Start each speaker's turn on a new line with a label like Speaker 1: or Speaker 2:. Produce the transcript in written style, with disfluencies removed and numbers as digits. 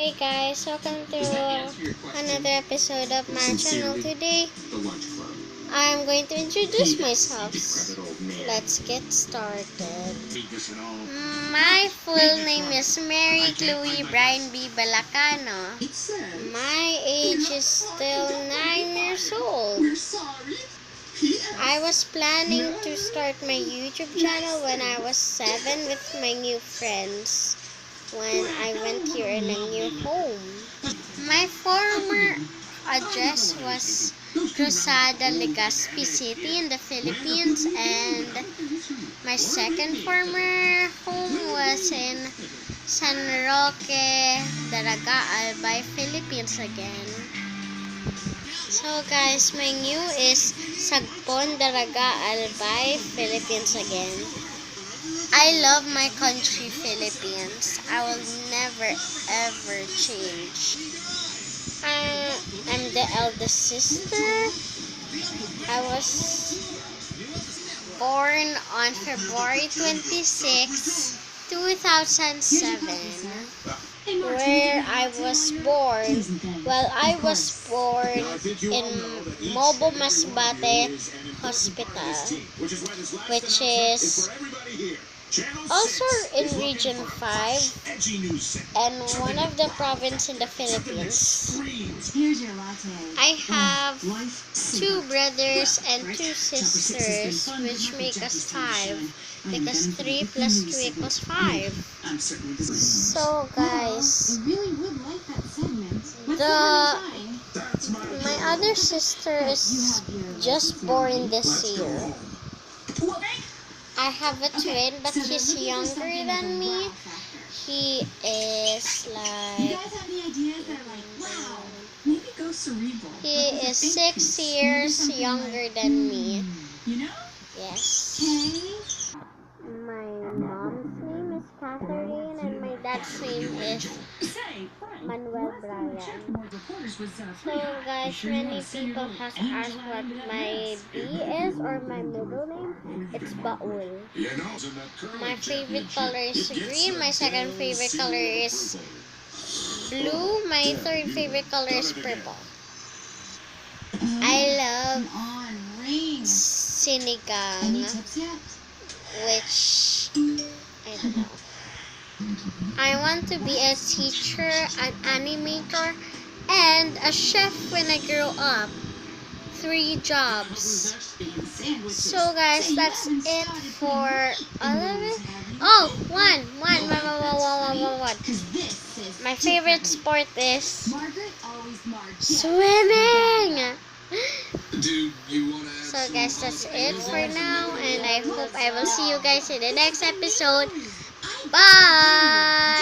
Speaker 1: Hey guys, welcome to another episode of my channel. Today, I'm going to introduce myself. Let's get started. My full name is Mary Chloe Brian B. Balacano. My age is still 9 years old. I was planning to start my YouTube channel when I was 7 with my new friends when I went here in a new home. My former address was Rosada, Legazpi City in the Philippines, and my second former home was in San Roque, Daraga, Albay, Philippines again. So guys, my new is Sagpon, Daraga, Albay, Philippines again. I love my country, Philippines. I will never ever change. I'm the eldest sister. I was born on February 26, 2007. Where I was born, well, I was born in Mobo Masbate Hospital, which is also in Region 5 and one of the province in the Philippines. I have 2 brothers and 2 sisters, which make us 5, because 3 plus 2 equals 5. So guys, my other sister is just born this year. I have a twin, but he's younger than me. He is like, he is 6 years younger than me. Yes. My mom's name is Catherine and my dad's name is Manuel Brian. So guys, many people have asked what my B is or my middle name. It's Baul. My favorite color is green. My second favorite color is blue. My third favorite color is purple. I love sinigang, which I don't know. I want to be a teacher, an animator, and a chef when I grow up. 3 jobs. So guys, that's it for all of it. Oh, one. My favorite sport is swimming. So guys, that's it for now, and I hope I will see you guys in the next episode. Bye!